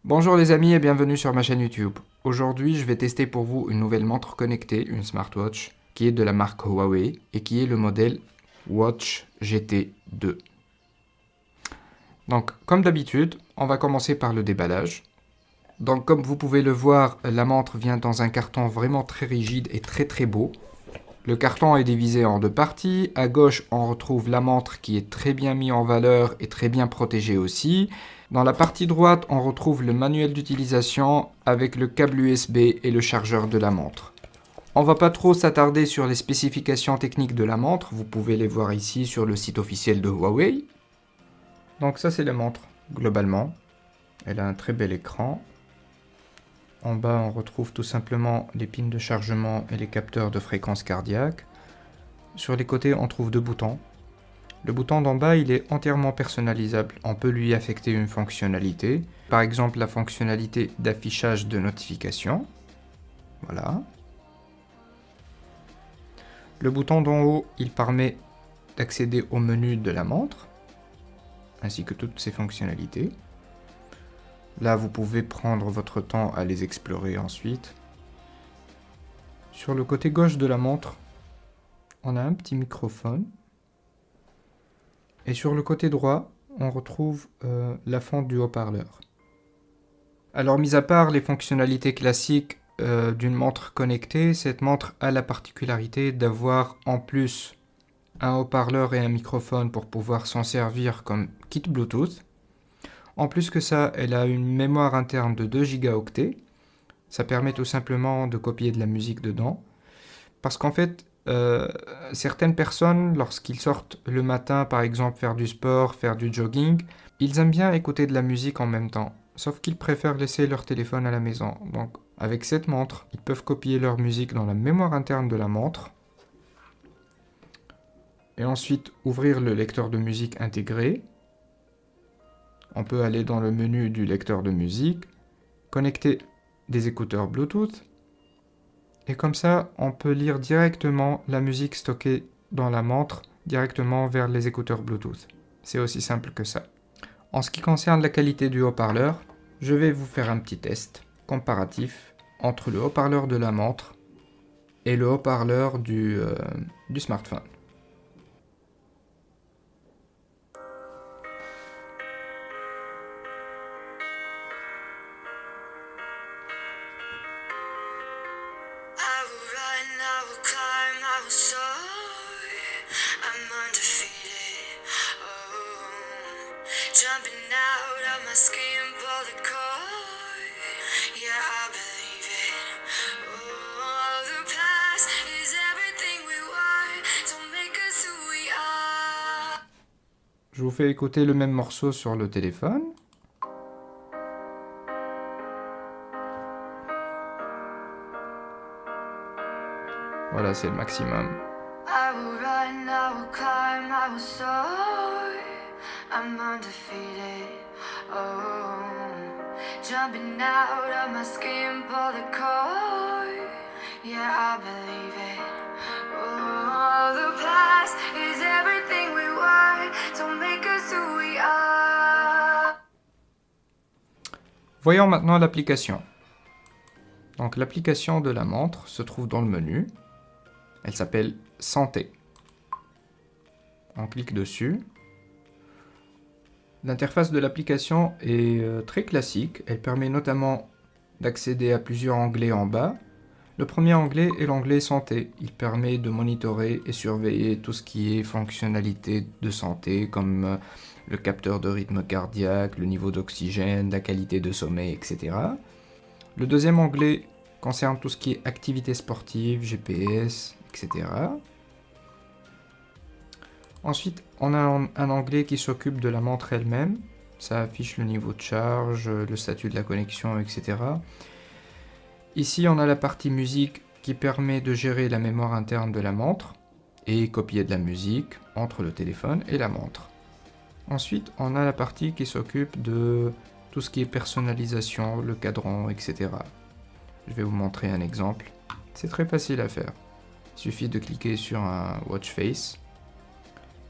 Bonjour les amis et bienvenue sur ma chaîne YouTube. Aujourd'hui, je vais tester pour vous une nouvelle montre connectée, une smartwatch, qui est de la marque Huawei et qui est le modèle Watch GT2. Donc, comme d'habitude, on va commencer par le déballage. Donc, comme vous pouvez le voir, la montre vient dans un carton vraiment très rigide et très beau. Le carton est divisé en deux parties. À gauche, on retrouve la montre qui est très bien mise en valeur et très bien protégée aussi. Dans la partie droite, on retrouve le manuel d'utilisation avec le câble USB et le chargeur de la montre. On va pas trop s'attarder sur les spécifications techniques de la montre. Vous pouvez les voir ici sur le site officiel de Huawei. Donc ça, c'est la montre, globalement. Elle a un très bel écran. En bas, on retrouve tout simplement les pins de chargement et les capteurs de fréquence cardiaque. Sur les côtés, on trouve deux boutons. Le bouton d'en bas, il est entièrement personnalisable. On peut lui affecter une fonctionnalité. Par exemple, la fonctionnalité d'affichage de notification. Voilà. Le bouton d'en haut, il permet d'accéder au menu de la montre, ainsi que toutes ses fonctionnalités. Là, vous pouvez prendre votre temps à les explorer ensuite. Sur le côté gauche de la montre, on a un petit microphone. Et sur le côté droit, on retrouve la fente du haut-parleur. Alors, mis à part les fonctionnalités classiques d'une montre connectée, cette montre a la particularité d'avoir en plus un haut-parleur et un microphone pour pouvoir s'en servir comme kit Bluetooth. En plus que ça, elle a une mémoire interne de 2 Go. Ça permet tout simplement de copier de la musique dedans. Parce qu'en fait, certaines personnes, lorsqu'ils sortent le matin, par exemple, faire du sport, faire du jogging, ils aiment bien écouter de la musique en même temps. Sauf qu'ils préfèrent laisser leur téléphone à la maison. Donc, avec cette montre, ils peuvent copier leur musique dans la mémoire interne de la montre. Et ensuite, ouvrir le lecteur de musique intégré. On peut aller dans le menu du lecteur de musique, connecter des écouteurs Bluetooth, et comme ça, on peut lire directement la musique stockée dans la montre, directement vers les écouteurs Bluetooth. C'est aussi simple que ça. En ce qui concerne la qualité du haut-parleur, je vais vous faire un petit test comparatif entre le haut-parleur de la montre et le haut-parleur du smartphone. Jumping out of my skin, pull the cord. Yeah, I believe it. Oh, the past is everything we were. Don't make us who we are. Je vous fais écouter le même morceau sur le téléphone. Voilà, c'est le maximum. I will run, I will climb, I will soar. I'm undefeated. Oh, jumping out of my skin, pull the cord. Yeah, I believe it. Oh, the past is everything we were. Don't make us who we are. Voyons maintenant l'application. Donc l'application de la montre se trouve dans le menu. Elle s'appelle Santé. On clique dessus. L'interface de l'application est très classique. Elle permet notamment d'accéder à plusieurs onglets en bas. Le premier onglet est l'onglet Santé. Il permet de monitorer et surveiller tout ce qui est fonctionnalité de santé, comme le capteur de rythme cardiaque, le niveau d'oxygène, la qualité de sommeil, etc. Le deuxième onglet concerne tout ce qui est activité sportive, GPS, etc. Ensuite, on a un onglet qui s'occupe de la montre elle-même. Ça affiche le niveau de charge, le statut de la connexion, etc. Ici, on a la partie musique qui permet de gérer la mémoire interne de la montre et copier de la musique entre le téléphone et la montre. Ensuite, on a la partie qui s'occupe de tout ce qui est personnalisation, le cadran, etc. Je vais vous montrer un exemple. C'est très facile à faire. Il suffit de cliquer sur un watch face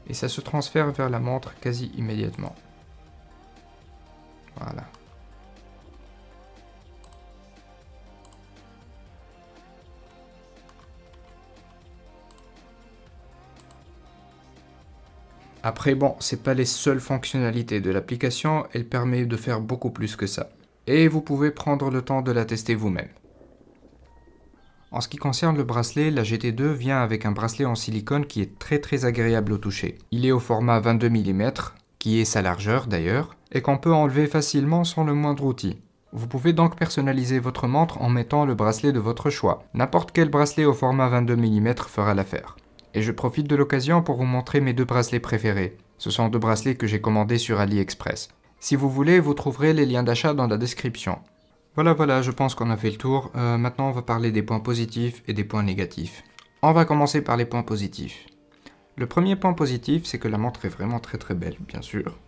et ça se transfère vers la montre quasi immédiatement. Voilà. Après bon, c'est pas les seules fonctionnalités de l'application, elle permet de faire beaucoup plus que ça. Et vous pouvez prendre le temps de la tester vous-même. En ce qui concerne le bracelet, la GT2 vient avec un bracelet en silicone qui est très agréable au toucher. Il est au format 22 mm, qui est sa largeur d'ailleurs, et qu'on peut enlever facilement sans le moindre outil. Vous pouvez donc personnaliser votre montre en mettant le bracelet de votre choix. N'importe quel bracelet au format 22 mm fera l'affaire. Et je profite de l'occasion pour vous montrer mes deux bracelets préférés. Ce sont deux bracelets que j'ai commandés sur AliExpress. Si vous voulez, vous trouverez les liens d'achat dans la description. Voilà, je pense qu'on a fait le tour. Maintenant, on va parler des points positifs et des points négatifs. On va commencer par les points positifs. Le premier point positif, c'est que la montre est vraiment très belle, bien sûr.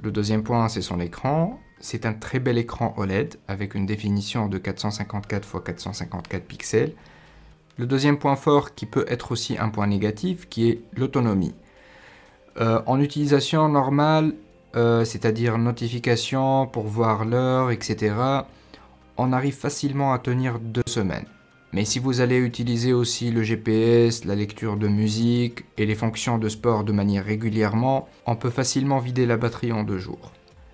Le deuxième point, c'est son écran. C'est un très bel écran OLED avec une définition de 454 x 454 pixels. Le deuxième point fort, qui peut être aussi un point négatif, qui est l'autonomie. En utilisation normale, c'est-à-dire notification pour voir l'heure, etc., on arrive facilement à tenir 2 semaines. Mais si vous allez utiliser aussi le GPS, la lecture de musique et les fonctions de sport de manière régulièrement, on peut facilement vider la batterie en 2 jours.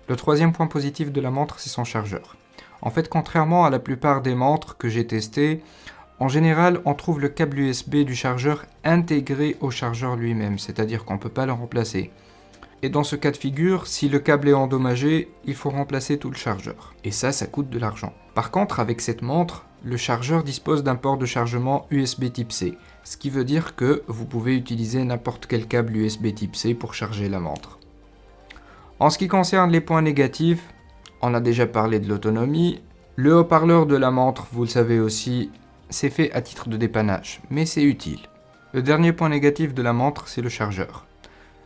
Le troisième point positif de la montre, c'est son chargeur. En fait, contrairement à la plupart des montres que j'ai testées, en général, on trouve le câble USB du chargeur intégré au chargeur lui-même, c'est-à-dire qu'on ne peut pas le remplacer. Et dans ce cas de figure, si le câble est endommagé, il faut remplacer tout le chargeur. Et ça coûte de l'argent. Par contre, avec cette montre, le chargeur dispose d'un port de chargement USB type C, ce qui veut dire que vous pouvez utiliser n'importe quel câble USB type C pour charger la montre. En ce qui concerne les points négatifs, on a déjà parlé de l'autonomie. Le haut-parleur de la montre, vous le savez aussi, c'est fait à titre de dépannage, mais c'est utile. Le dernier point négatif de la montre, c'est le chargeur.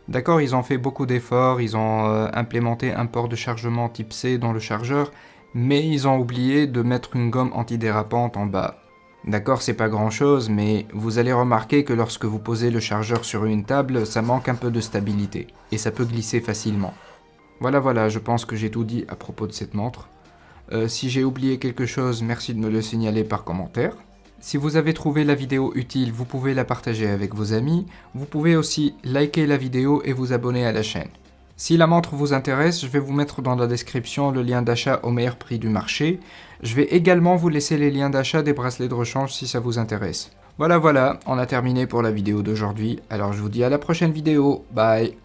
D'accord, ils ont fait beaucoup d'efforts, ils ont implémenté un port de chargement type C dans le chargeur, mais ils ont oublié de mettre une gomme antidérapante en bas. D'accord, c'est pas grand chose, mais vous allez remarquer que lorsque vous posez le chargeur sur une table, ça manque un peu de stabilité, et ça peut glisser facilement. Voilà, je pense que j'ai tout dit à propos de cette montre. Si j'ai oublié quelque chose, merci de me le signaler par commentaire. Si vous avez trouvé la vidéo utile, vous pouvez la partager avec vos amis. Vous pouvez aussi liker la vidéo et vous abonner à la chaîne. Si la montre vous intéresse, je vais vous mettre dans la description le lien d'achat au meilleur prix du marché. Je vais également vous laisser les liens d'achat des bracelets de rechange si ça vous intéresse. Voilà, on a terminé pour la vidéo d'aujourd'hui. Alors je vous dis à la prochaine vidéo. Bye!